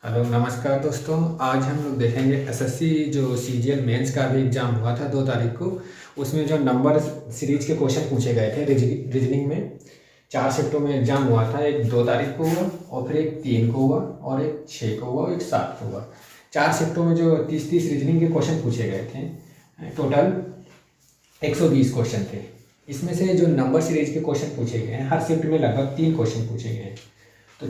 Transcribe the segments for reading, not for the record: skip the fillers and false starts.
Hello नमस्कार दोस्तों। आज हम लोग देखेंगे एसएससी जो सीजीएल मेंस का भी एग्ज़ाम हुआ था 2 तारीख को। उसमें जो नंबर सीरीज के क्वेश्चन पूछे गए थे रीजनिंग में 4 शिफ्टों में एग्ज़ाम हुआ था। एक 2 तारीख को हुआ और फिर एक 3 को हुआ और एक 6 को हुआ और एक 7 को हुआ। 4 शिफ्टों में जो 30-30 रीजनिंग के क्वेश्चन पूछे गए थे। टोटल 120 क्वेश्चन थे। इसमें से जो नंबर सीरीज के क्वेश्चन पूछे गए हैं, हर शिफ्ट में लगभग 3 क्वेश्चन पूछे गए हैं। तो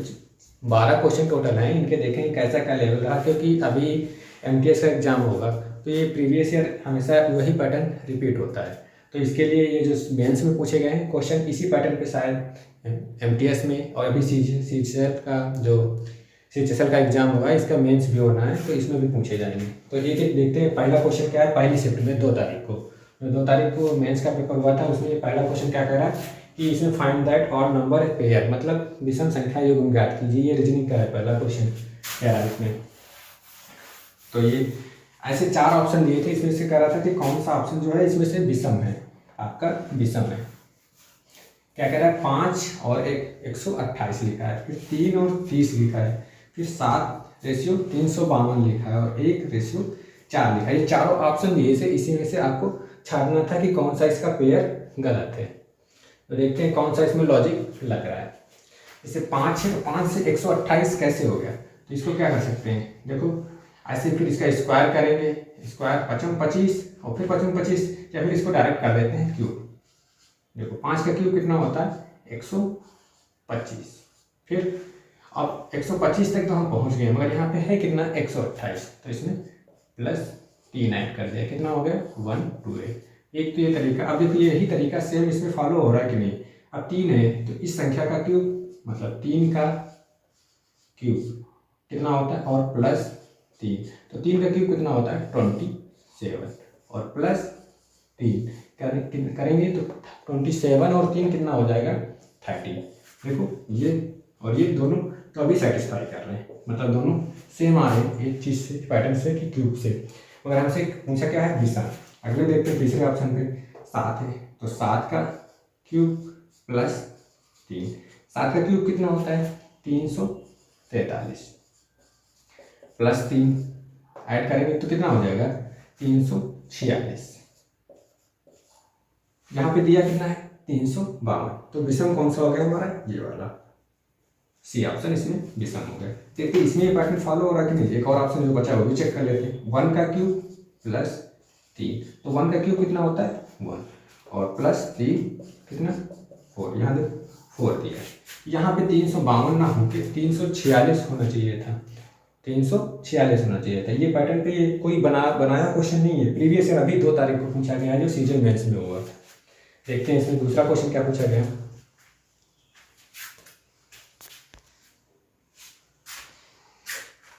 12 क्वेश्चन टोटल हैं। इनके देखेंगे कैसा क्या लेवल रहा, क्योंकि अभी एमटीएस का एग्ज़ाम होगा तो ये प्रीवियस ईयर हमेशा वही पैटर्न रिपीट होता है। तो इसके लिए ये जो मेंस में पूछे गए हैं क्वेश्चन इसी पैटर्न पे शायद एमटीएस में और अभी सीजीएल का जो सीजीएल का एग्ज़ाम होगा इसका मेंस भी होना है, तो इसमें भी पूछे जाएंगे। तो एक एक देखते हैं। पहला क्वेश्चन क्या है पहली शिफ्ट में 2 तारीख को। 2 तारीख को मेंस का पेपर हुआ था, उसमें पहला क्वेश्चन क्या कह रहा है कि इसमें फाइंड दैट और नंबर पेयर, मतलब विषम संख्या युग्म ज्ञात कीजिए। ये रीजनिंग का है पहला क्वेश्चन कह रहा है इसमें। तो ये ऐसे 4 ऑप्शन दिए थे, इसमें से कह रहा था कि कौन सा ऑप्शन जो है इसमें से विषम है, आपका विषम है। क्या कह रहा है 5 और 128 लिखा है, फिर 3 और 30 लिखा है, फिर 7:352 लिखा है और 1:4 लिखा है। ये चारों ऑप्शन दिए थे, इसी में से आपको छानना था कि कौन सा इसका पेयर गलत है। तो देखते हैं कौन सा इसमें लॉजिक लग रहा है। जैसे 5 है तो 5 से 128 कैसे हो गया, तो इसको क्या कर सकते हैं, देखो ऐसे फिर इसका स्क्वायर करेंगे, स्क्वायर 5 25 और फिर 5 25, या फिर इसको डायरेक्ट कर देते हैं क्यूब। देखो 5 का क्यूब कितना होता है 125। फिर अब 125 तक तो हम पहुंच गए, मगर यहाँ पे है कितना 128, तो इसमें +3 ऐड कर दिया, कितना हो गया 128। एक तो ये तरीका। अब देखो यही तरीका सेम इसमें फॉलो हो रहा है कि नहीं। अब 3 है तो इस संख्या का क्यूब, मतलब 3 का क्यूब कितना होता है और +3, तो 3 का क्यूब कितना होता है 27 और +3 करेंगे तो 27 और 3 कितना हो जाएगा 30। देखो ये और ये दोनों तो अभी सेटिस्फाई कर रहे हैं, मतलब दोनों सेम आ रहे हैं एक चीज़ से, पैटर्न से कि क्यूब से। मगर हमसे पूछा क्या है विषम। अगले देखते हैं तीसरे ऑप्शन पे 7 है, तो 7 का क्यूब +3, 7 का क्यूब कितना होता है 343, +3 ऐड करेंगे तो कितना हो जाएगा 346। यहाँ पे दिया कितना है 352, तो विषम कौन सा हो गया हमारा ये वाला सी ऑप्शन, इसमें विषम हो गया। देखिए इसमें ये पैटर्न फॉलो हो रहा है कि नहीं। एक और ऑप्शन जो बचा वो भी चेक कर लेते हैं। 1 का क्यूब +3, तो 1 का क्यूब कितना होता है 1 और +3 कितना 4, यहाँ देखो 4 दिया है। यहाँ पे 352 ना होके 346 होना चाहिए था, 346 होना चाहिए था। ये पैटर्न पे ये कोई बनाया क्वेश्चन नहीं है, प्रीवियस ईयर अभी 2 तारीख को पूछा गया है जो सीजन मेंस में हुआ। देखते हैं इसमें दूसरा क्वेश्चन क्या पूछा गया।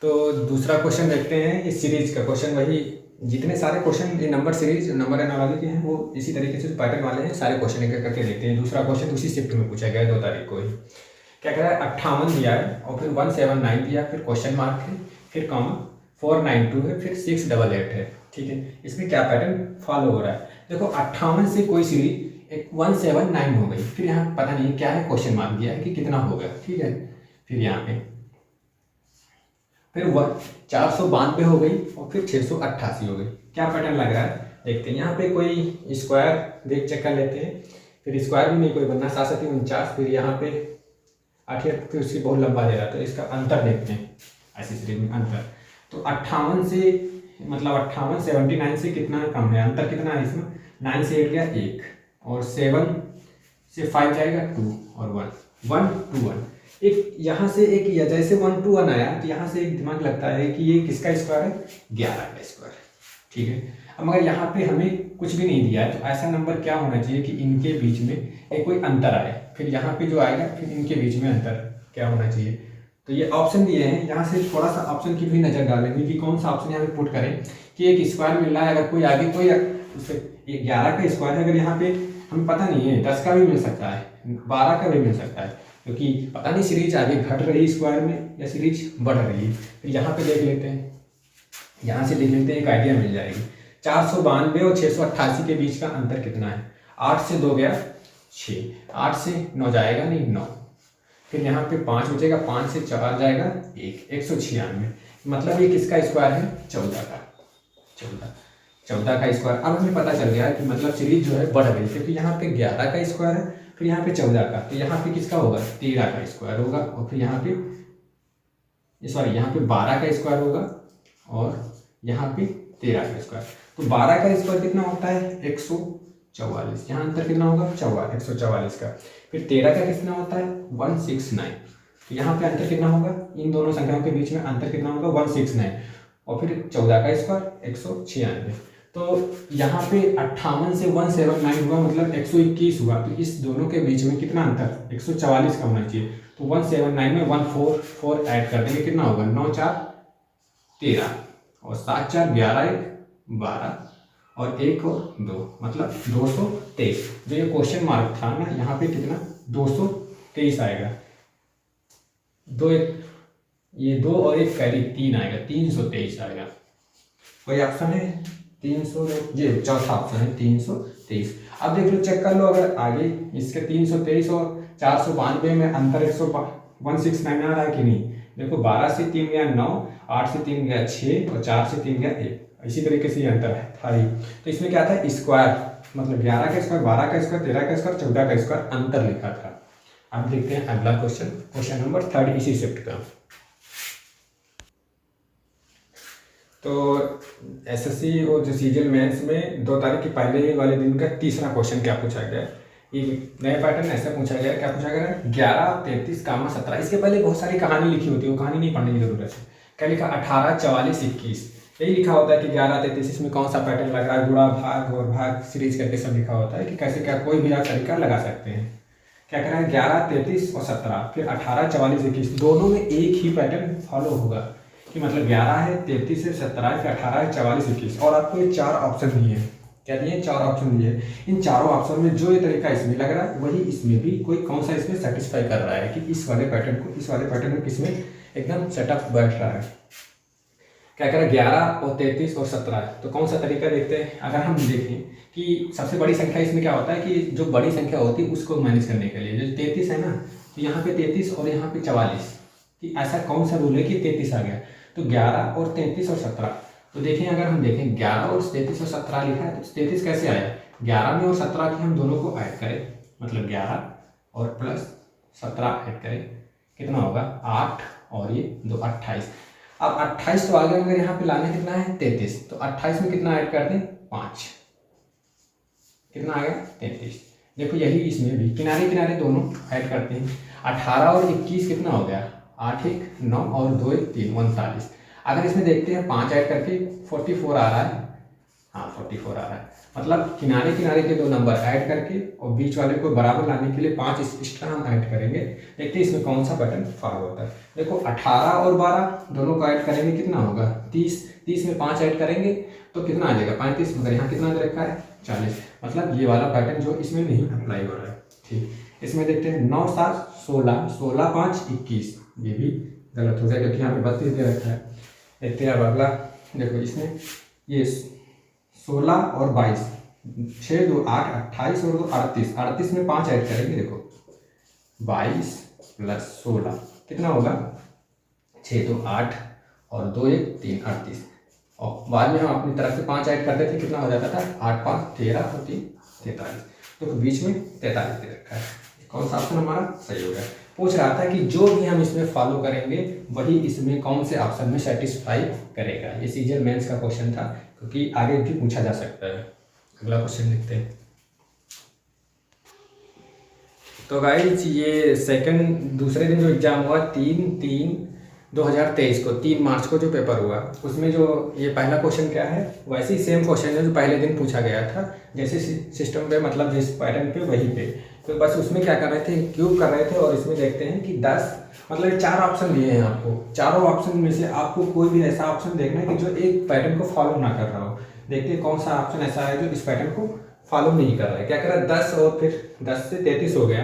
तो दूसरा क्वेश्चन देखते हैं इस सीरीज का क्वेश्चन। वही जितने सारे क्वेश्चन ये नंबर सीरीज नंबर एनालॉजी के हैं वो इसी तरीके से पैटर्न वाले हैं। सारे क्वेश्चन एक करके देखते हैं। दूसरा क्वेश्चन उसी शिफ्ट में पूछा गया है 2 तारीख को ही। क्या कह रहा है 58 दिया है और फिर 179 दिया, फिर क्वेश्चन मार्क है, फिर कॉमा 492 है, फिर 688 है। ठीक है, इसमें क्या पैटर्न फॉलो हो रहा है। देखो 58 से कोई सीरीज 179 हो गई, फिर यहाँ पता नहीं क्या है क्वेश्चन मार्क दिया है कि कितना होगा। ठीक है, फिर यहाँ पे फिर 492 हो गई और फिर 688 हो गई। क्या पैटर्न लग रहा है देखते हैं। यहाँ पे कोई स्क्वायर देख चेक कर लेते हैं, फिर स्क्वायर भी नहीं कोई बनना, 7-7-49, फिर यहाँ पे 8, फिर उसकी बहुत लंबा दे रहा है, तो इसका अंतर देखते हैं ऐसी सीरीज में अंतर। तो 58 से मतलब 79 से कितना कम है, अंतर कितना है इसमें 9 से 8 गया 1 और 7 से 5 जाएगा 2 और 1 2 1। एक यहाँ से एक या जैसे 1 2 1 आया तो यहाँ से एक दिमाग लगता है कि ये किसका स्क्वायर है 11 का स्क्वायर। ठीक है, अब मगर यहाँ पे हमें कुछ भी नहीं दिया है, तो ऐसा नंबर क्या होना चाहिए कि इनके बीच में एक कोई अंतर आए। फिर यहाँ पे जो आएगा फिर इनके बीच में अंतर क्या होना चाहिए। तो ये ऑप्शन दिए हैं, यहाँ से थोड़ा सा ऑप्शन की भी नज़र डालेंगे कि कौन सा ऑप्शन यहाँ पे पुट करें कि एक स्क्वायर मिल रहा है। अगर कोई आगे कोई उससे 11 का स्क्वायर है, अगर यहाँ पे हमें पता नहीं है 10 का भी मिल सकता है, 12 का भी मिल सकता है, क्योंकि पता नहीं सीरीज आगे घट रही स्क्वायर में या सीरीज बढ़ रही है। फिर यहाँ पे देख लेते हैं, यहाँ से लिख लेते हैं, एक आइडिया मिल जाएगी। 492 और 688 के बीच का अंतर कितना है। 8 से 2 गया 6, 8 से 9 जाएगा नहीं 9, फिर यहाँ पे 5 बचेगा, 5 से 4 जाएगा 196, मतलब ये किसका स्क्वायर है, 14 का, 14 का स्क्वायर। अब हमें पता चल गया है कि मतलब सीरीज जो है बढ़ गई, क्योंकि यहाँ पे 11 का स्क्वायर है, फिर यहाँ पे 14 का, तो यहाँ पे किसका होगा, 13 का स्क्वायर होगा, और फिर यहाँ पे यहाँ पे 12 का स्क्वायर होगा, और यहाँ पे 13 का स्क्वायर। तो 12 का स्क्वायर कितना होता है, 144, यहाँ अंतर कितना होगा, 144 का। फिर 13 का कितना होता है, 169, तो यहाँ पे अंतर कितना होगा, इन दोनों संख्याओं के बीच में अंतर कितना होगा, 169, और फिर 14 का स्क्वायर 196। तो यहाँ पे 58 से 179 हुआ, मतलब 121 हुआ, तो इस दोनों के बीच में कितना अंतर, 144 का होना चाहिए। तो 179 में 144 ऐड कर देंगे, कितना होगा, 9 4 13, और 7 4 11 1 12, और 1 और 2, मतलब 223। जो ये क्वेश्चन मार्क था ना, यहाँ पे कितना, 223 आएगा, ये 2 और 1 कैरी 3 आएगा, 323 आएगा। कोई ऑप्शन है 300, ये चौथा ऑप्शन है 323। अब देख लो, चेक कर लो, अगर आगे इसके 323 और 492 में अंतर 169 आ रहा है कि नहीं। देखो 12 से 3 गया 9, 8 से 3 गया 6, और 4 से 3 गया 1, इसी तरीके से ये अंतर है था ही। तो इसमें क्या था, स्क्वायर, मतलब 11 का स्क्वायर, 12 का स्क्वायर, 13 का स्क्वायर, 14 का स्क्वायर अंतर लिखा था। अब देखते हैं अगला क्वेश्चन, क्वेश्चन नंबर 3 इसी शिफ्ट का। तो एसएससी और जो सीजीएल मेंस में 2 तारीख के पहले वाले दिन का तीसरा क्वेश्चन क्या पूछा गया, ये नया पैटर्न ऐसा पूछा गया, क्या पूछा गया, 11 33 17। इसके पहले बहुत सारी कहानी लिखी होती है, वो कहानी नहीं पढ़ने की जरूरत है। क्या लिखा, 18 44 21, यही लिखा होता है कि 11 33 इसमें कौन सा पैटर्न लग रहा है, गुणा भाग और भाग सीरीज करके सब लिखा होता है कि कैसे क्या कोई भी आप तरीका लगा सकते हैं। क्या कह रहा है, 11 33 और 17, फिर 18 44 21, दोनों में एक ही पैटर्न फॉलो होगा, कि मतलब 11 है, 33 है, 17 है, फिर 18 है, 44 21, और आपको ये 4 ऑप्शन दिए हैं। क्या दिए, 4 ऑप्शन दिए। इन चारों ऑप्शन में जो ये तरीका इसमें लग रहा है, वही इसमें भी कोई कौन सा इसमें सेटिस्फाई कर रहा है, कि इस वाले पैटर्न को इस वाले पैटर्न में किसमें एकदम सेटअप बैठ रहा है। क्या कह रहा है, 11 और 33 और 17, तो कौन सा तरीका देखते हैं। अगर हम देखें कि सबसे बड़ी संख्या इसमें क्या होता है, कि जो बड़ी संख्या होती है उसको मैनेज करने के लिए, जो 33 है ना, तो यहाँ पे 33 और यहाँ पे 44, कि ऐसा कौन सा रूल है कि 33 आ गया। तो 11 और 33 और 17, तो देखें, अगर हम देखें 11 और 33 और 17 लिखा है, तो 33 कैसे आया, 11 में और 17 के हम दोनों को ऐड करें, मतलब 11 और प्लस 17 ऐड करें, कितना होगा 8, और ये 2 28। अब 28 तो आगे अगर यहाँ पे लाना कितना है 33, तो 28 में कितना ऐड कर दें 5, कितना आ गया 33। देखो यही इसमें भी किनारे किनारे दोनों ऐड करते हैं, 18 और 21 कितना हो गया 8 1 9 और 2 1 3 39। अगर इसमें देखते हैं 5 ऐड करके 44 आ रहा है, हाँ 44 आ रहा है, मतलब किनारे किनारे के 2 नंबर ऐड करके और बीच वाले को बराबर लाने के लिए 5 एक्स्ट्रा हम ऐड करेंगे। देखते हैं इसमें कौन सा पैटर्न फॉलो होता है। देखो 18 और 12 दोनों को ऐड करेंगे, कितना होगा 30, 30 में 5 ऐड करेंगे तो कितना आ जाएगा 35, मगर यहाँ कितना दे रखा है 40, मतलब ये वाला पैटर्न जो इसमें नहीं अप्लाई हो रहा है। ठीक, इसमें देखते हैं 9 7 16, 16 5 21, ये भी गलत हो गया क्योंकि यहाँ पे 32 दे रखा है। देखते हैं अब अगला, देखो इसमें ये 16 और 22, 6 2 8 28 और 2 38, 38 में 5 ऐड करेंगे, देखो 22 प्लस 16 कितना होगा 6 2 8 और 2 1 3 38, और बाद में हम अपनी तरफ से 5 ऐड करते थे, कितना हो जाता था 8 5 13 और 3 43, तो बीच में 43 दे रखा है। कौन सा ऑप्शन हमारा सही हो गया। पूछ रहा था कि जो भी हम इसमें फॉलो करेंगे वही इसमें कौन से ऑप्शन में सेटिस्फाई करेगा। ये सीजीएल मेंस का क्वेश्चन था, क्योंकि आगे भी पूछा जा सकता है। अगला क्वेश्चन लिखते हैं। तो गाइस ये दूसरे दिन जो एग्जाम हुआ 3/3/2023 को 3 मार्च को जो पेपर हुआ, उसमें जो ये पहला क्वेश्चन क्या है वैसे ही सेम क्वेश्चन है जो पहले दिन पूछा गया था, जैसे सिस्टम पे मतलब जिस पैटर्न पे वहीं पे। तो बस उसमें क्या कर रहे थे क्यूब कर रहे थे, और इसमें देखते हैं कि 10 मतलब 4 ऑप्शन दिए हैं आपको, चारों ऑप्शन में से आपको कोई भी ऐसा ऑप्शन देखना है कि जो एक पैटर्न को फॉलो ना कर रहा हो। देखते हैं कौन सा ऑप्शन ऐसा है जो इस पैटर्न को फॉलो नहीं कर रहा है। क्या कर रहा है 10 और फिर 10 से 33 हो गया,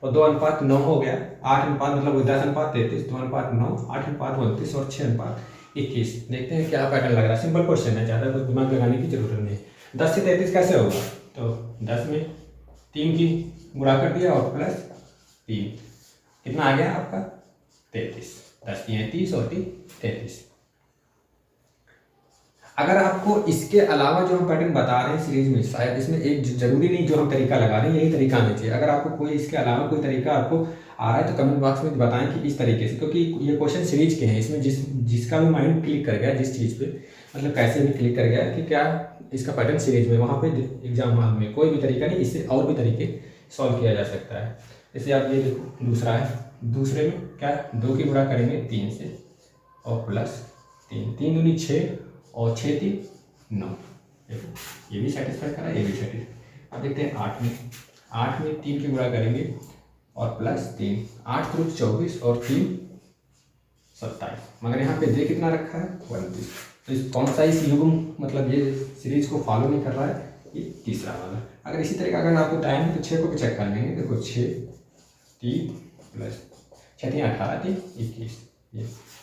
और 2:9 हो गया, 8 मतलब 10:33, 2:9, 8:29 और 6:21। देखते हैं क्या पैटर्न लग रहा है। सिंपल क्वेश्चन है, ज़्यादा कुछ दिमाग लगाने की जरूरत नहीं। 10 से 33 कैसे होगा, तो 10 में 3 की गुणा कर दिया और प्लस 3 कितना आ गया आपका 33, 10 तियां 30 और 33। अगर आपको इसके अलावा जो हम पैटर्न बता रहे हैं सीरीज में, शायद इसमें एक जरूरी नहीं जो हम तरीका लगा रहे हैं यही तरीका आना चाहिए। अगर आपको कोई इसके अलावा कोई तरीका आपको आ रहा है तो कमेंट बॉक्स में बताएं कि इस तरीके से, क्योंकि ये क्वेश्चन सीरीज के हैं, इसमें जिसका भी माइंड क्लिक कर गया जिस चीज़ पे, मतलब कैसे भी क्लिक कर गया कि क्या इसका पैटर्न सीरीज में, वहाँ पे एग्जाम हॉल में कोई भी तरीका नहीं, इससे और भी तरीके सॉल्व किया जा सकता है। जैसे आप ये देखो दूसरा है, दूसरे में क्या 2 की गुणा करेंगे 3 से और प्लस 3, 3 दूनी 6 और 6 3 9। देखो ये भी सेटिस्फाई करा, ये भी सेटिस्फाई। अब देखते हैं 8 में, 8 में 3 की गुणा करेंगे और प्लस 3, 8 3 24 और 3 27, मगर यहाँ पे दे कितना रखा है 29। तो इस कौन सा इस युग्म मतलब ये सीरीज को फॉलो नहीं कर रहा है, ये तीसरा वाला। अगर इसी तरीका अगर आपको टाइम है तो 6 को भी चेक कर लेंगे। देखो 6 3 प्लस 6 3 18 3 21,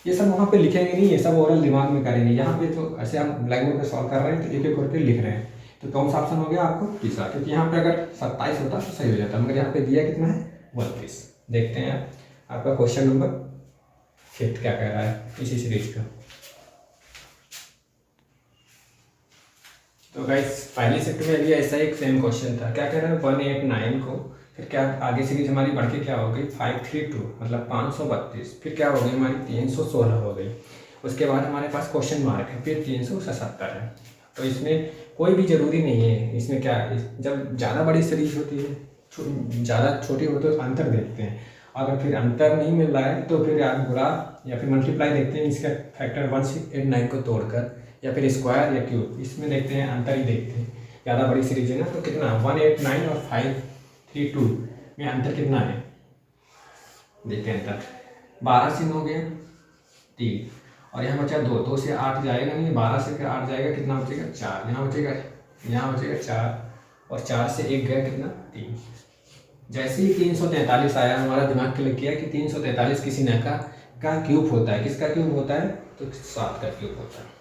ये सब वहाँ पे लिखेंगे नहीं, ये सब ओरल दिमाग में करेंगे। यहाँ पे तो ऐसे हम ब्लैक बोर्ड पे सॉल्व कर रहे हैं तो एक एक करके लिख रहे हैं। तो कौन सा ऑप्शन हो गया आपको तीसरा, क्योंकि यहाँ पे अगर 27 होता तो सही हो जाता, मगर यहाँ पे दिया कितना है 32। देखते हैं आपका क्वेश्चन नंबर 5 क्या कह रहा है इसी सीरीज का। तो गाइस पहली शिफ्ट में भी ऐसा एक सेम क्वेश्चन था। क्या कह रहा है 189 को, फिर क्या आगे सीरीज हमारी बढ़ के क्या हो गई 532 मतलब 532, फिर क्या हो गई हमारी 316 हो गई। उसके बाद हमारे पास क्वेश्चन मार्क है, फिर 377 है। तो इसमें कोई भी ज़रूरी नहीं है, इसमें क्या जब ज़्यादा बड़ी सीरीज होती है ज़्यादा छोटी होती है तो अंतर देखते हैं, अगर फिर अंतर नहीं मिल रहा है तो फिर आप गुणा या फिर मल्टीप्लाई देखते हैं इसका फैक्टर 1689 को तोड़कर, या फिर स्क्वायर या क्यूब, इसमें देखते हैं अंतर ही देखते हैं। ज़्यादा बड़ी सीरीज है ना, तो कितना 189 और 532 में अंतर कितना है देखते हैं। अंतर 12 से 9 गया 3 और यहाँ बचा 2, 2 से 8 जाएगा नहीं, 12 से 8 जाएगा, कितना बचेगा 4, यहाँ बचेगा 4 और 4 से 1 गया कितना 3। जैसे ही 343 आया हमारा दिमाग क्लिक किया कि 343 किसी न का क्यूब होता है। किसका क्यूब होता है तो 7 का क्यूब होता है।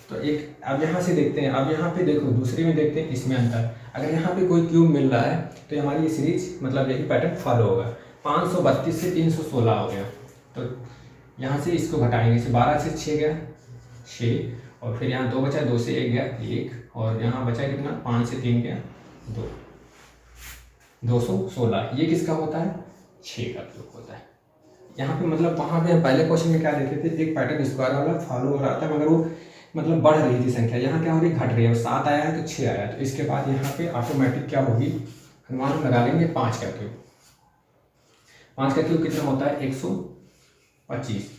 तो एक अब यहाँ से देखते हैं, अब यहाँ पे देखो दूसरी में देखते हैं इसमें अंतर। अगर यहाँ पे कोई क्यूब मिल रहा है तो हमारी ये सीरीज मतलब यही पैटर्न फॉलो होगा। 532 से 316 हो गया, तो यहाँ से इसको घटाएंगे, इसे 12 से 6 गया 6 और फिर यहाँ 2 बचा, 2 से 1 गया 1 और यहाँ बचा कितना 5 से 3 गया 2, 216। ये किसका होता है 6 का क्यूब होता है। यहाँ पे मतलब वहाँ पे हम पहले क्वेश्चन में क्या देखे थे, एक पैटर्न स्क्वायर वाला फॉलो हो रहा था मगर वो मतलब बढ़ रही थी संख्या, यहाँ क्या हो रही घट रही है। 7 आया है तो 6 आया, तो इसके बाद यहाँ पे ऑटोमेटिक क्या होगी अनुमान लगा लेंगे 5 का क्यूब। 5 का क्यूब कितना होता है 125।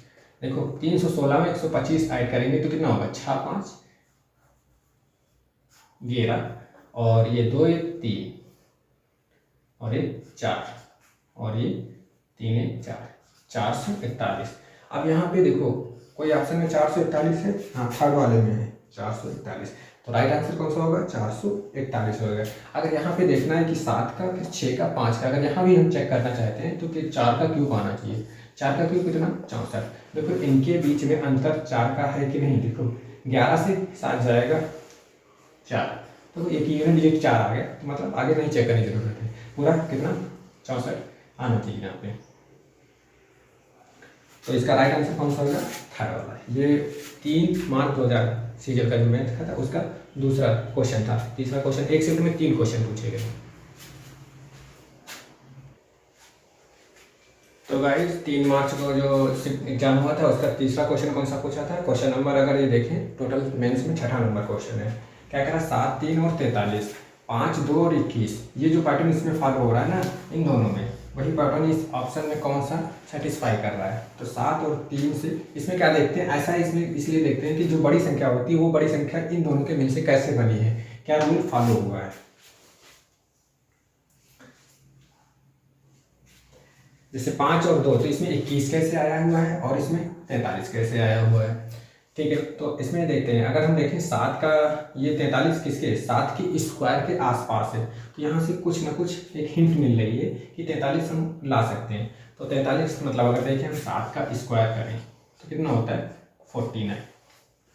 देखो 316 में 125 ऐड करेंगे तो कितना होगा 6 5 11 और ये 2 1 3 और ये 4 और ये 3 1 4 441। अब यहाँ पे देखो कोई ऑप्शन में 441 है, हाँ थर्ड वाले में है 441, तो राइट आंसर कौन सा होगा 441 होगा। अगर यहाँ पे देखना है कि 7 का फिर 6 का 5 का, अगर यहाँ भी हम चेक करना चाहते हैं तो फिर 4 का क्यूब आना चाहिए। 4 का क्यूब कितना 64। देखो इनके बीच में अंतर 4 का है कि नहीं, देखो 11 से 7 जाएगा 4, तो एक यूनिट डिजिट 4 आ गया, तो मतलब आगे नहीं चेक करने की जरूरत है, पूरा कितना 64 आना चाहिए यहाँ पे। तो इसका राइट आंसर कौन सा होगा थर्ड वाला। ये 3 मार्क 2000 सीजल का जो मैथ का था उसका दूसरा क्वेश्चन था। तीसरा क्वेश्चन एक शिफ्ट में 3 क्वेश्चन पूछे गए। तो गाइस 3 मार्च को जो एग्जाम हुआ था उसका तीसरा क्वेश्चन कौन सा पूछा था, क्वेश्चन नंबर अगर ये देखें टोटल मेंस में 6ठा नंबर क्वेश्चन है। क्या करा 7 3 और 43, 5 2 और 21। ये जो पैटर्न इसमें फॉलो हो रहा है ना इन दोनों में, वही पैटर्न इस ऑप्शन में कौन सा सेटिस्फाई कर रहा है। तो 7 और 3 से इसमें क्या देखते हैं, ऐसा इसमें इसलिए देखते हैं कि जो बड़ी संख्या होती है वो बड़ी संख्या इन दोनों के मिल से कैसे बनी है, क्या रूल फॉलो हुआ है। जैसे 5 और 2, तो इसमें 21 कैसे आया हुआ है और इसमें 43 कैसे आया हुआ है। ठीक है, तो इसमें देखते हैं अगर हम देखें 7 का ये 43 किसके 7 के स्क्वायर के आसपास है, तो यहाँ से कुछ ना कुछ एक हिंट मिल रही है कि 43 हम ला सकते हैं। तो 43 मतलब अगर देखें हम 7 का स्क्वायर करें तो कितना होता है 49,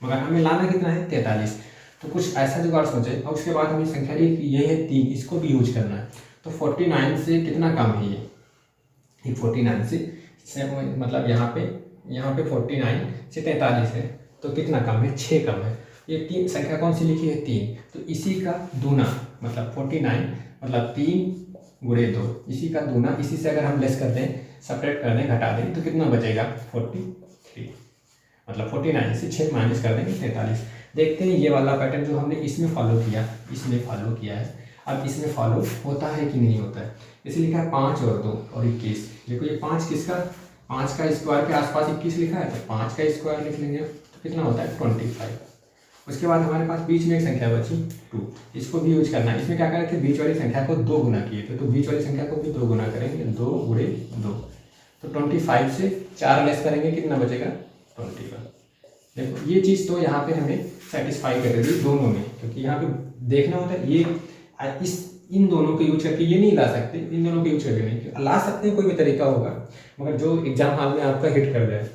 मगर हमें लाना कितना है 43। तो कुछ ऐसा जुगाड़ सोचे और उसके बाद हमें संख्या ये है 3, इसको भी यूज करना है। तो 49 से कितना कम है ये ये 49 से मतलब यहाँ पे 49 से 43 है, तो कितना कम है? 6 कम है। ये तीन संख्या कौन सी लिखी है? 3। तो इसी का दूना मतलब 49 मतलब 3 गुणे 2, इसी का दूना, इसी से अगर हम लेस कर दें, सेपरेट कर दें, घटा दें, तो कितना बचेगा? 43। मतलब 49 से 6 माइनस कर देंगे 43। देखते हैं ये वाला पैटर्न जो हमने इसमें फॉलो किया है, अब इसमें फॉलो होता है कि नहीं होता है। इसलिए लिखा है 5 और 2 और 21। देखो ये 5 किसका? 5 का स्क्वायर के आसपास 21 लिखा है, तो 5 का स्क्वायर लिख लेंगे, तो कितना होता है? 25। उसके बाद हमारे पास बीच में एक संख्या बची 2, इसको भी यूज करना है। इसमें क्या करें थे? बीच वाली संख्या को 2 गुना किए थे, तो बीच वाली संख्या को भी 2 गुना करेंगे, 2 गुणे 2, तो 25 से 4 लेस करेंगे, कितना बचेगा? 21। देखो ये चीज़ तो यहाँ पे हमें सेटिस्फाई कर रही है दोनों में, क्योंकि यहाँ पे देखना होता है ये इन दोनों को यूज करके ये नहीं ला सकते, इन दोनों को यूज करके नहीं ला सकते हैं, कोई भी तरीका होगा, मगर जो एग्जाम हाल में आपका हिट कर जाए,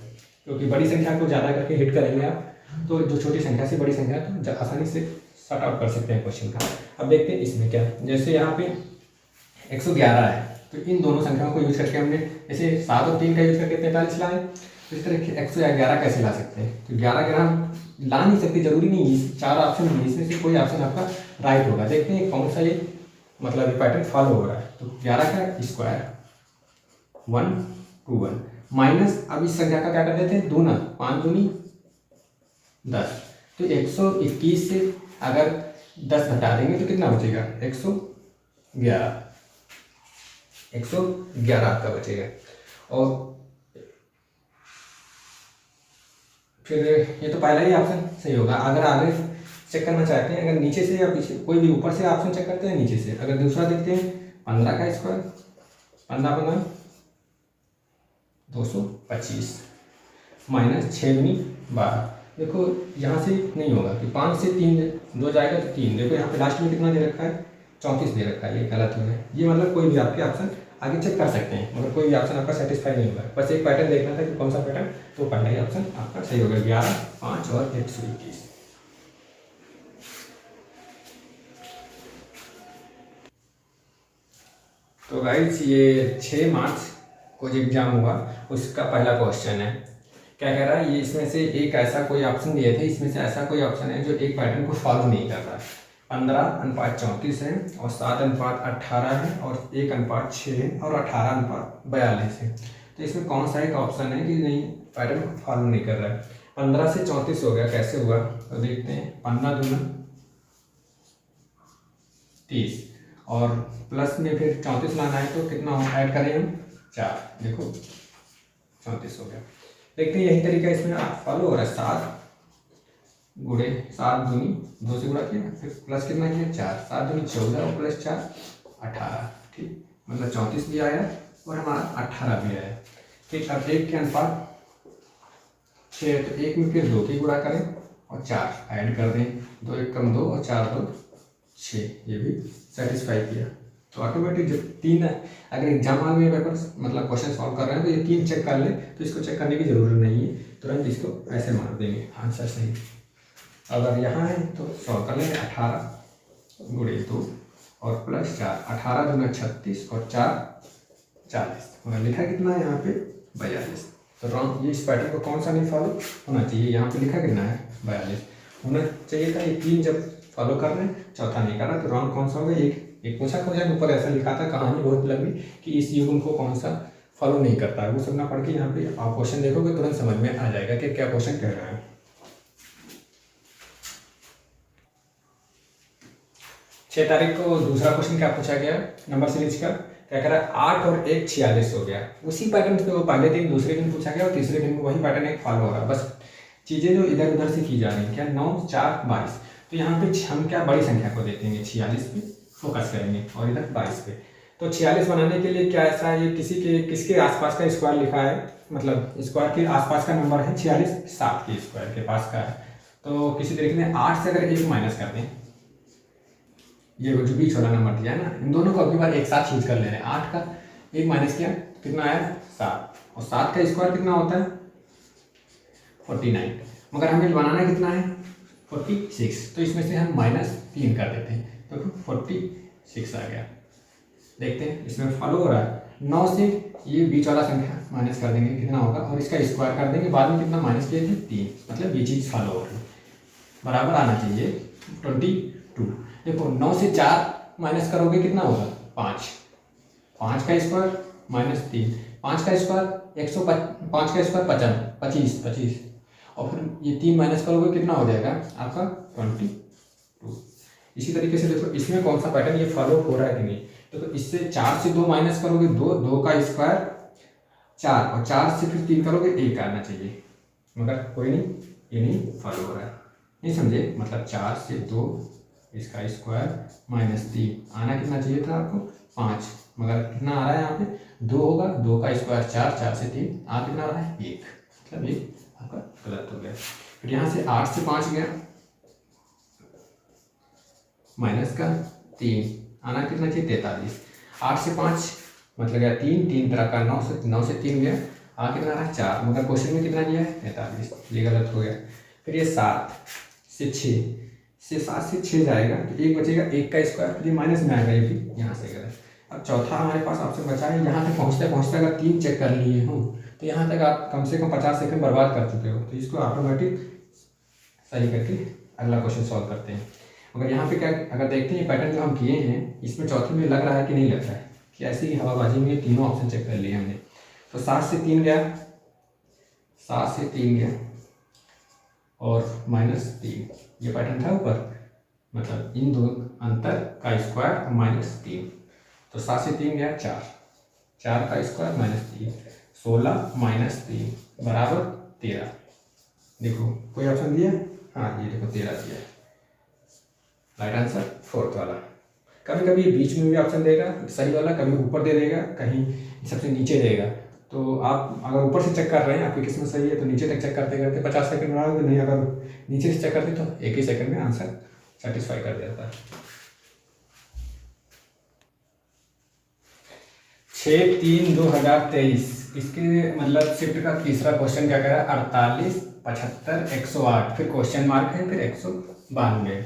क्योंकि बड़ी संख्या को ज़्यादा करके हिट करेंगे आप, तो जो छोटी संख्या से बड़ी संख्या तो आसानी से सॉर्ट आउट कर सकते हैं क्वेश्चन का। अब देखते हैं इसमें क्या, जैसे यहाँ पे 111 है, तो इन दोनों संख्याओं को यूज करके हमने जैसे 7 और 3 का यूज करके 43 लाए, तो इस तरह 111 कैसे ला सकते हैं? तो 11 ग्राम ला नहीं सकते, जरूरी नहीं है, 4 ऑप्शन है, इसमें से कोई ऑप्शन आपका राइट होगा। देखते हैं कौन सा ये मतलब ये पैटर्न फॉलो हो रहा है। तो 11 का स्क्वायर 121 माइनस, अब इस संख्या का क्या कर देते हैं? दूना, 5 दूनी 10, तो 121 से अगर 10 घटा देंगे तो कितना बचेगा? 111 आपका बचेगा। और फिर ये तो पहला ही ऑप्शन सही होगा। अगर आगे चेक करना चाहते हैं, अगर नीचे से या पीछे, कोई भी ऊपर से ऑप्शन चेक करते हैं, नीचे से। अगर दूसरा देखते हैं 15 का स्क्वायर, 15 15 225 माइनस 6 दूनी 12। देखो यहाँ से नहीं होगा कि 5 से 3 2 जाएगा तो 3। देखो यहाँ पे लास्ट में कितना दे रखा है? 34 दे रखा है, ये गलत हो है। ये मतलब कोई भी आपके ऑप्शन आगे चेक कर सकते हैं, मगर कोई भी ऑप्शन आपका सेटिस्फाई नहीं होगा। बस एक पैटर्न देखना था कि कौन सा पैटर्न, तो पहला ही ऑप्शन आपका सही होगा, 11, 5 और 121। तो गाइस ये 6 मार्च को जो एग्जाम हुआ उसका पहला क्वेश्चन है। क्या कह रहा है? ये इसमें से एक ऐसा कोई ऑप्शन दिए थे, इसमें से ऐसा कोई ऑप्शन है जो एक पैटर्न को फॉलो नहीं कर रहा है। 15:34 है और 7:18 है और 1:6 है और 18:42 है। तो इसमें कौन सा एक ऑप्शन है कि नहीं पैटर्न को फॉलो नहीं कर रहा है? 15 से 34 हो गया, कैसे हुआ? तो देखते हैं, 15 दूना 30 और प्लस में फिर 34 लाना है, तो कितना ऐड करें हम? 4। देखो 34 हो गया। देखते हैं यही तरीका इसमें फॉलो हो रहा है। 7 गुणे 7 दूनी 2 से गुणा किया, फिर प्लस कितना किया? 4। 7 दूनी 14 और प्लस 4 18। ठीक, मतलब 34 भी आया और हमारा 18 भी आया। ठीक, अब 1 के अनुपात 6, तो 1 में फिर 2 की गुणा करें और 4 ऐड कर दें, 2 1 कम 2 और 4 2 6, ये भी सेटिस्फाई किया। तो ऑटोमेटिक जब 3 है, अगर एग्जाम हॉल में पेपर मतलब क्वेश्चन सॉल्व कर रहे हैं तो ये 3 चेक कर ले, तो इसको चेक करने की जरूरत नहीं है, तुरंत इसको ऐसे मार देंगे आंसर सही। अगर यहाँ है तो सॉल्व कर लेंगे, 18 गुणे 2 और प्लस 4, 18 दूना 36 और 4 40, मगर लिखा कितना है यहाँ पे? 42। तो रॉन्ग, ये इस पैटर्न को कौन सा नहीं फॉलो होना चाहिए? यहाँ पे लिखा कितना है? 42 होना चाहिए था। ये 3 जब फॉलो कर रहे हैं, चौथा नहीं कर रहा, तो रॉन्ग कौन सा होगा? एक पूछा क्वेश्चन ऊपर ऐसा लिखा था, कहानी बहुत लंबी, कि इस युग्म को कौन सा फॉलो नहीं करता है। वो सब ना पढ़ के यहाँ पे आप क्वेश्चन देखोगे तुरंत समझ में आ जाएगा कि क्या क्वेश्चन कह रहा है। 6 तारीख को दूसरा क्वेश्चन क्या पूछा गया नंबर सीरीज का? क्या कह रहा है? 8 और 1 46 हो गया। उसी पैटर्न पे वो पहले दिन दूसरे दिन पूछा गया और तीसरे दिन में वही पैटर्न एक फॉलो हो रहा है, बस चीज़ें जो इधर उधर से की जा रही हैं। क्या 9 4 22, तो यहाँ पे हम क्या बड़ी संख्या को देखेंगे, 46 पे फोकस करेंगे और इधर 22 पे। तो 46 बनाने के लिए क्या ऐसा है, किसके आसपास का स्क्वायर लिखा है, मतलब स्क्वायर के आसपास का नंबर है 46, 7 के स्क्वायर के पास का है। तो किसी तरीके में 8 से अगर 1 माइनस कर दें, ये जो बीच वाला नंबर दिया है ना, इन दोनों को अगली बार एक साथ यूज कर ले रहे हैं। 8 का 1 माइनस किया, कितना आया? 7, और 7 का स्क्वायर कितना होता है? 49, मगर हमें बनाना कितना है? 46, तो इसमें से हम -3 कर देते हैं, तो 46 आ गया। देखते हैं इसमें फॉलो हो रहा है। 9 से ये बीच वाला संख्या माइनस कर देंगे, कितना होगा, और इसका स्क्वायर कर देंगे, बाद में कितना माइनस किए थे 3, मतलब ये चीज़ फॉलो हो रही है, बराबर आना चाहिए 22। देखो 9 से 4 माइनस करोगे कितना होगा 5, 5 का स्क्वायर माइनस 3, 5 का स्क्वायर 105 का स्क्वायर 25, और फिर ये 3 माइनस करोगे कितना हो जाएगा आपका 22। इसी तरीके से देखो इसमें कौन सा पैटर्न ये फॉलो हो रहा है कि नहीं। देखो इससे 4 से 2 माइनस करोगे 2, 2 का स्क्वायर 4, और 4 से फिर 3 करोगे 1 आना चाहिए, मगर कोई नहीं, ये नहीं फॉलो हो रहा है, नहीं समझे, मतलब 4 से 2 इसका स्क्वायर माइनस 3 आना कितना चाहिए था आपको 5, मगर कितना आ रहा है यहाँ पे 2 होगा, 2 का स्क्वायर 4, 4 से 3 आ कितना आ रहा है 1, मतलब ये आपका गलत हो गया। फिर यहाँ से 8 से 5 गया माइनस का 3 आना कितना चाहिए 43, 8 से 5 मतलब गया 3, 3 तरह का 9 से 3 गया, आ कितना रहा 4, मगर क्वेश्चन में कितना दिया है 43, ये गलत हो गया। फिर ये 7 से 6 जाएगा तो 1 बचेगा, 1 का स्क्वायर, फिर ये माइनस में आएगा, ये भी यहाँ से गलत। अब चौथा हमारे पास ऑप्शन बचा है, यहाँ तक पहुँचते पहुँचते अगर 3 चेक कर लिए हो तो यहाँ तक आप कम से कम 50 सेकंड बर्बाद कर चुके हो, तो इसको ऑटोमेटिक सही करके अगला क्वेश्चन सॉल्व करते हैं। मगर यहाँ पे क्या, अगर देखते हैं पैटर्न जो हम किए हैं इसमें चौथे में लग रहा है कि नहीं लग रहा है, कि ऐसी ही हवाबाजी में तीनों ऑप्शन चेक कर लिए हमने। तो 7 से 3 गया, 7 से 3 गया और माइनस 3, ये पैटर्न था ऊपर, मतलब इन दो अंतर का स्क्वायर और माइनस 3, तो 7 से 3 गया 4, 4 का स्क्वायर माइनस 3, 16 माइनस 3 बराबर 13। देखो कोई ऑप्शन दिया, हाँ ये देखो 13 दिया, राइट आंसर फोर्थ वाला। कभी कभी बीच में भी ऑप्शन देगा सही वाला, कभी ऊपर दे देगा, कहीं सबसे नीचे देगा, तो आप अगर ऊपर से चेक कर रहे हैं आपकी किस्मत सही है तो नीचे तक चेक करते करते 50 सेकंड बनाओगे, नहीं अगर नीचे से चेक करते तो 1 ही सेकंड में आंसर सेटिस्फाई कर देता है। 6/3/2023 इसके मतलब शिफ्ट का तीसरा क्वेश्चन क्या कह रहा है 48, 75, 108, फिर क्वेश्चन मार्क है, फिर 192।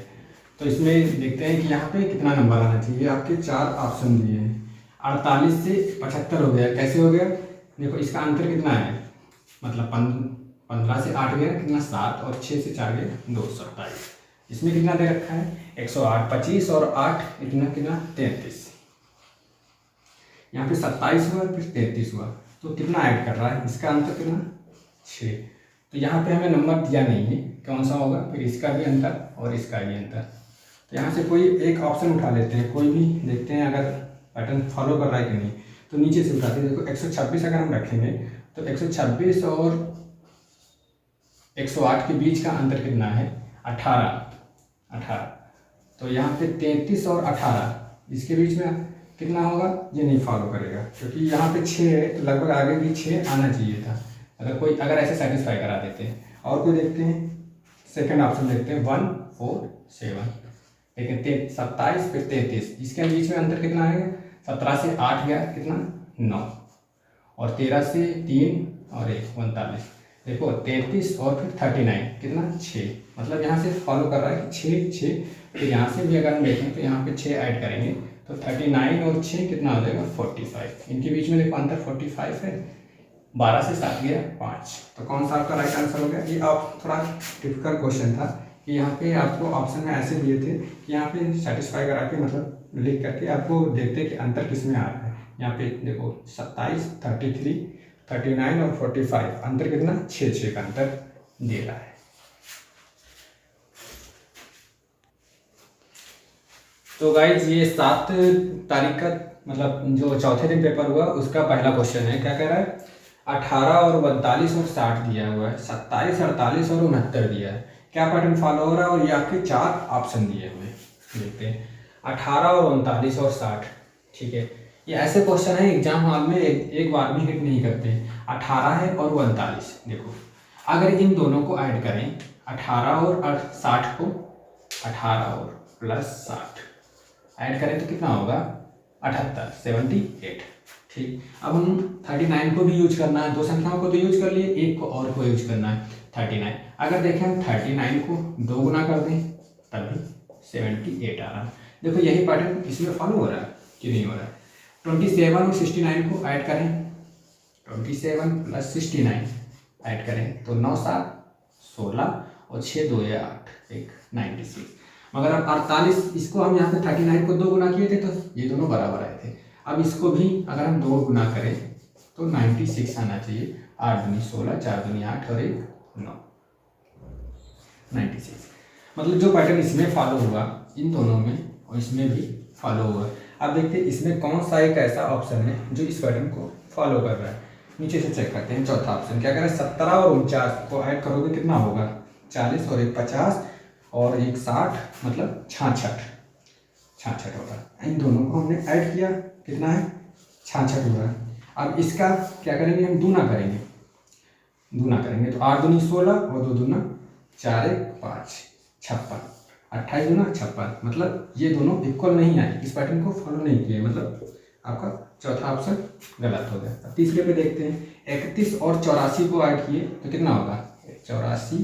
तो इसमें देखते हैं कि यहाँ पे कितना नंबर आना चाहिए। आपके 4 ऑप्शन दिए हैं, 48 से 75 हो गया, कैसे हो गया, देखो इसका अंतर कितना है, मतलब 15 से 8 गया कितना 7, और 6 से 4 गया 2, 27। इसमें कितना दे रखा है 108, 25 और 8 इतना कितना 33, यहाँ पे 27 हुआ फिर 33 हुआ, तो कितना ऐड कर रहा है, इसका अंतर कितना 6। तो यहाँ पे हमें नंबर दिया नहीं है कौन सा होगा, फिर इसका भी अंतर और इसका भी अंतर। तो यहाँ से कोई एक ऑप्शन उठा लेते हैं, कोई भी देखते हैं अगर पैटर्न फॉलो कर रहा है कि नहीं, तो नीचे से उठाते हैं। देखो 126 अगर हम रखेंगे तो 126 और 108 के बीच का अंतर कितना है 18। तो यहाँ पे 33 और 18 इसके बीच में कितना होगा, ये नहीं फॉलो करेगा, क्योंकि यहाँ पे 6 है तो लगभग आगे भी 6 आना चाहिए था, अगर ऐसे सेटिस्फाई करा देते हैं। और कोई देखते हैं, सेकंड ऑप्शन देखते हैं 1, 4, 7, लेकिन 27 फिर 33, इसके बीच में अंतर कितना आएगा, 17 से 8 गया कितना 9, और 13 से 3 और 1 39। देखो 33 और फिर 39 कितना 6, मतलब यहाँ से फॉलो कर रहा है कि 6। फिर यहाँ से भी अगर हम देखें तो यहाँ पे 6 ऐड करेंगे तो 39 और 6 कितना हो जाएगा 45। इनके बीच में देखो अंतर 45 है, 12 से 7 गया 5, तो कौन सा आपका राइट आंसर हो गया। ये आप थोड़ा डिफिकल्ट क्वेश्चन था कि यहाँ पे आपको ऑप्शन में ऐसे दिए थे कि यहाँ पे सेटिस्फाई करा के मतलब लिख करके आपको देखते कि अंतर किस में आ रहा है। यहाँ पे देखो 27, 33, 39 और 45 अंतर कितना 6 का अंतर दे रहा है। तो गाइज ये 7 तारीख का मतलब जो चौथे दिन पेपर हुआ उसका पहला क्वेश्चन है, क्या कह रहा है 18 और 42 और 60 दिया हुआ है, 27, 48 और 69 दिया है, क्या पैटर्न फॉलो हो रहा है, और ये आपके 4 ऑप्शन दिए हुए हैं। देखते हैं 18 और 39 और 60, ठीक है, ये ऐसे क्वेश्चन है एग्जाम हॉल में एक बार भी हिट नहीं करते। 18 है और 39, देखो अगर इन दोनों को ऐड करें 18 और 60 को, 18 और प्लस 60 ऐड करें तो कितना होगा 78, 78, ठीक। अब हम 39 को भी यूज करना है, 2 संख्याओं को तो यूज कर लिए, एक को और को यूज करना है 39। अगर देखें हम 39 को 2 गुना कर दें तभी 78 आ रहा है। देखो यही पैटर्न इसमें फॉलो हो रहा है कि नहीं हो रहा है। 27 और 69 को ऐड करें, 27 + 69 ऐड करें तो 9 7 16 और 6 2 या 8 एक 96। मगर अब 48, इसको हम यहाँ पे 39 को 2 गुना किए थे तो ये दोनों बराबर आए थे। अब इसको भी अगर हम 2 गुना करें तो 96 आना चाहिए। 8 दूनी 16, 4 दूनी 8 और 1 9, 96। मतलब जो पैटर्न इसमें फॉलो हुआ इन दोनों में और इसमें भी फॉलो हुआ। अब देखते हैं इसमें कौन सा एक ऐसा ऑप्शन है जो इस पैटर्न को फॉलो कर रहा है। नीचे से चेक करते हैं। चौथा ऑप्शन क्या कह रहा है, 17 और 49 को ऐड करोगे कितना होगा, 40 और 1 50 और 1 60, मतलब 66 होगा। इन दोनों को हमने ऐड किया, कितना है 66 होगा। अब इसका क्या करेंगे, हम दूना करेंगे तो 8 दूनी 16 और 2 दूना 4 1 5 56, 28 दूना 56, मतलब ये दोनों इक्वल नहीं आए, इस पैटर्न को फॉलो नहीं किए, मतलब आपका चौथा ऑप्शन गलत हो गया। अब तीसरे पे देखते हैं। 31 और 84 को ऐड किए तो कितना होगा, 84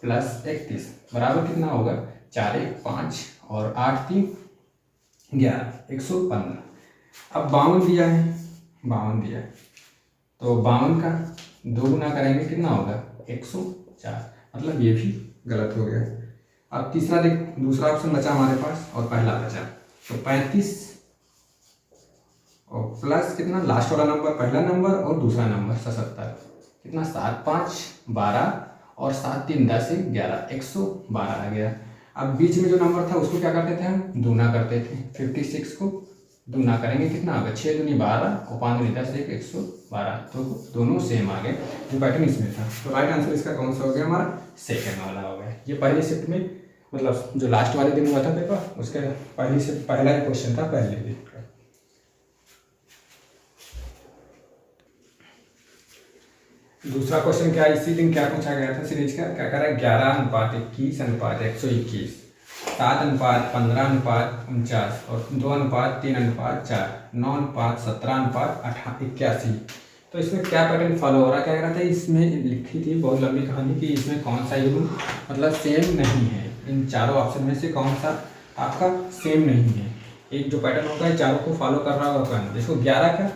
+ 31 बराबर कितना होगा, 4 1 5 और 8 3 11, 115। अब 52 दिया है, 52 दिया है तो 52 का 2 गुना करेंगे कितना होगा, 104, मतलब ये भी गलत हो गया। अब तीसरा दूसरा ऑप्शन बचा हमारे पास और पहला बचा तो 35 और प्लस कितना, लास्ट वाला नंबर पहला नंबर और दूसरा नंबर 77, कितना 7 5 12 और 7 3 10 1 11, 112 आ गया। अब बीच में जो नंबर था उसको क्या करते थे, हम दूना करते थे। 56 को दूना करेंगे कितना होगा, 6 दूनी 12 और 5 दूनी 10 1 112, तो दोनों सेम आ गए जो पैटर्न इसमें था। तो राइट आंसर इसका कौन सा हो गया, हमारा सेकेंड वाला हो गया। ये पहले शिफ्ट में, मतलब जो लास्ट वाले दिन हुआ था पेपर, उसके पहली से पहला ही क्वेश्चन था पहले दिन का। दूसरा क्वेश्चन क्या, इसी दिन क्या पूछा गया था सीरीज का, क्या कर रहा है, 11:21:121, 7:15:49 और 2:3:4, 9:17:81। तो इसमें क्या पैटर्न फॉलो हो रहा है, क्या कह रहा था, इसमें लिखी थी बहुत लंबी कहानी कि इसमें कौन सा यूज मतलब सेम नहीं है, इन चारों ऑप्शन में से कौन सा आपका सेम नहीं है। एक जो पैटर्न होगा है चारों को फॉलो कर रहा होगा। देखो 11 का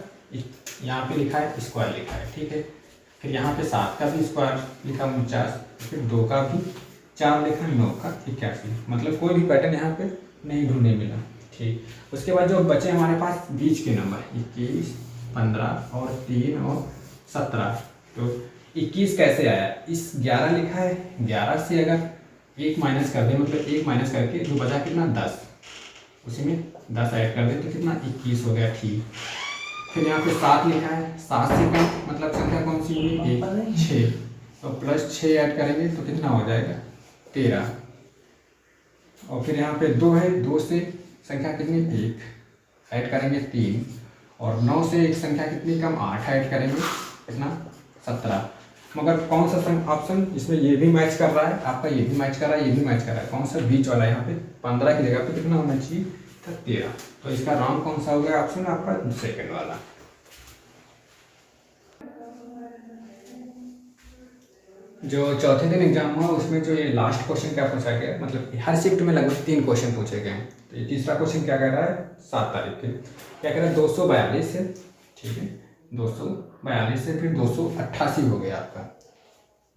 यहाँ पे लिखा है, स्क्वायर लिखा है, ठीक है। फिर यहाँ पे 7 का भी स्क्वायर लिखा 49, फिर 2 का भी 4 लिखा, 9 का 81, मतलब कोई भी पैटर्न यहाँ पे नहीं ढूंढने मिला, ठीक। उसके बाद जो बचे हमारे पास बीच के नंबर 21 15 और 3 और 17, तो 21 कैसे आया, इस 11 लिखा है, 11 से अगर 1 माइनस कर दे, मतलब 1 माइनस करके जो बचा कितना 10, उसी में 10 ऐड कर दे तो कितना 21 हो गया, ठीक। फिर यहाँ पे 7 लिखा है, 7 से कम मतलब संख्या कौन सी हुई, 1 6, तो +6 ऐड करेंगे तो कितना हो जाएगा 13। और फिर यहाँ पे 2 है, 2 से संख्या कितनी 1 ऐड करेंगे 3, और 9 से एक संख्या कितनी कम 8 ऐड करेंगे कितना 17। मगर कौन सा ऑप्शन इसमें ये भी मैच कर रहा है, आपका ये भी मैच कर रहा है, ये भी मैच कर रहा है, कौन सा बीच वाला, यहाँ पे 15 की जगह पे कितना होना चाहिए 13। तो इसका रॉन्ग कौन सा हो गया ऑप्शन आपका सेकंड वाला। जो चौथे दिन एग्जाम हुआ उसमें जो ये लास्ट क्वेश्चन क्या पूछा गया, मतलब हर शिफ्ट में लगभग 3 क्वेश्चन पूछे गए हैं। तो ये तीसरा क्वेश्चन क्या कह रहा है, 7 तारीख के क्या कह रहा है, 242 है, ठीक है, 242 से फिर 288 हो गया आपका,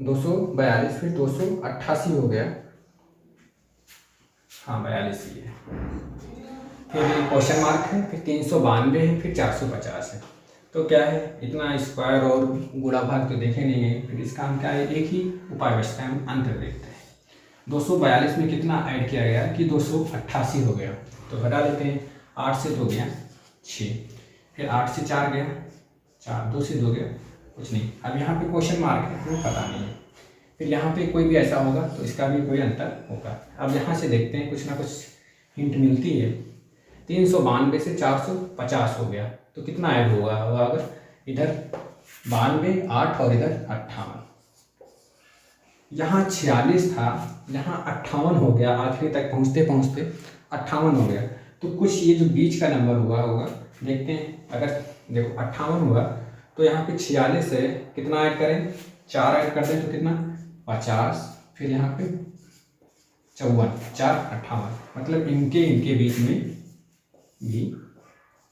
242 फिर 288 हो गया, हाँ 42 ही है। फिर क्वेश्चन मार्क है, फिर 392 है, फिर 450 है। तो क्या है, इतना स्क्वायर और गुणा भाग तो देखे नहीं है, फिर इसका हम क्या है, एक ही उपाय बचता है, हम अंतर देखते हैं। 242 में कितना ऐड किया गया कि 288 हो गया, तो घटा लेते हैं। 8 से 2 गया 6, फिर 8 से 4 गया 4, 2 से 2 गया कुछ नहीं। अब यहाँ पे क्वेश्चन मार्क है, हमें पता नहीं है। फिर यहाँ पे कोई भी ऐसा होगा तो इसका भी कोई अंतर होगा। अब यहाँ से देखते हैं, कुछ ना कुछ हिंट मिलती है। 392 से 450 हो गया, तो कितना ऐड होगा, अगर इधर 92 8 और इधर 58, यहाँ 46 था, यहाँ 58 हो गया, आखिरी तक पहुँचते पहुँचते 58 हो गया। तो कुछ ये जो बीच का नंबर हुआ होगा, देखते हैं। अगर देखो 58 हुआ तो यहाँ पे 46 है, कितना ऐड करें, 4 ऐड कर दें तो कितना 50, फिर यहाँ पे 54, 4 58, मतलब इनके बीच में भी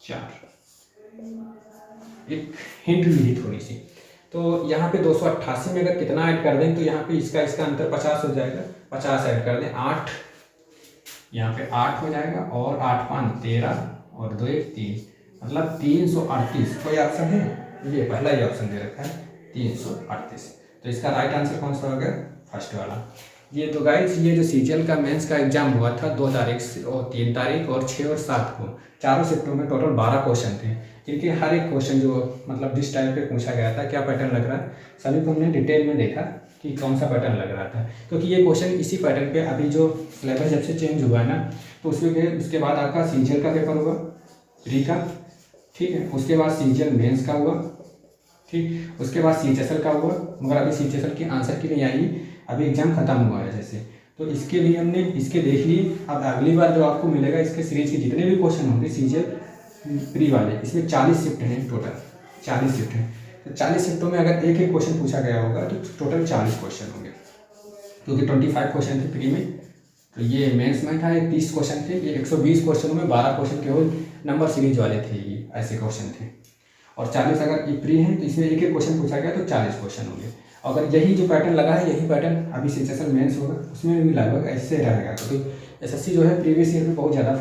4। एक हिंट भी थोड़ी सी। तो यहाँ पे 288 में अगर कितना ऐड कर दें तो यहाँ पे इसका अंतर 50 हो जाएगा, 50 ऐड कर दें 8, यहाँ पे 8 हो जाएगा और 8 5 13 और 2 1 3, मतलब 338। कोई ऑप्शन है? ये पहला ही ऑप्शन दे रखा है 338। तो इसका राइट आंसर कौन सा हो गया? फर्स्ट वाला। ये तो गाइस ये जो सीजीएल का मेंस का एग्जाम हुआ था 2 तारीख से और 3 तारीख और 6 और 7 को, चारों शिफ्टों में टोटल 12 क्वेश्चन थे, जिनके हर एक क्वेश्चन जो मतलब जिस टाइप पे पूछा गया था, क्या पैटर्न लग रहा है, सभी को हमने डिटेल में देखा कि कौन सा पैटर्न लग रहा था। क्योंकि ये क्वेश्चन इसी पैटर्न पे अभी जो सिलेबस जब से चेंज हुआ है ना, तो उसके बाद आपका सीजीएल का पेपर हुआ प्री का, ठीक है, उसके बाद सीजीएल मेंस का हुआ, ठीक, उसके बाद सीएचएसएल का हुआ, मगर अभी सीएचएसएल की आंसर की नहीं आई, अभी एग्जाम खत्म हुआ है जैसे। तो इसके लिए हमने इसके देख लिए। अब अगली बार जो आपको मिलेगा इसके सीरीज के जितने भी क्वेश्चन होंगे सीजीएल प्री वाले, इसमें 40 शिफ्ट हैं टोटल, 40 शिफ्ट हैं। तो 40 शिफ्टों में अगर एक एक क्वेश्चन पूछा गया होगा तो टोटल 40 क्वेश्चन होंगे, क्योंकि 25 क्वेश्चन थे प्री में। तो ये मेंस में था 30 क्वेश्चन थे, ये 120 क्वेश्चनों में 12 क्वेश्चन केवल नंबर सीरीज वाले थे, ये ऐसे क्वेश्चन थे। और 40 अगर ये प्री हैं तो इसमें एक एक क्वेश्चन पूछा गया तो 40 क्वेश्चन होंगे। अगर यही जो पैटर्न लगा है यही पैटर्न अभी सीएचएसएल मेंस होगा, उसमें भी लगभग ऐसे रहेगा, क्योंकि एसएससी जो है प्रीवियस ईयर में बहुत ज़्यादा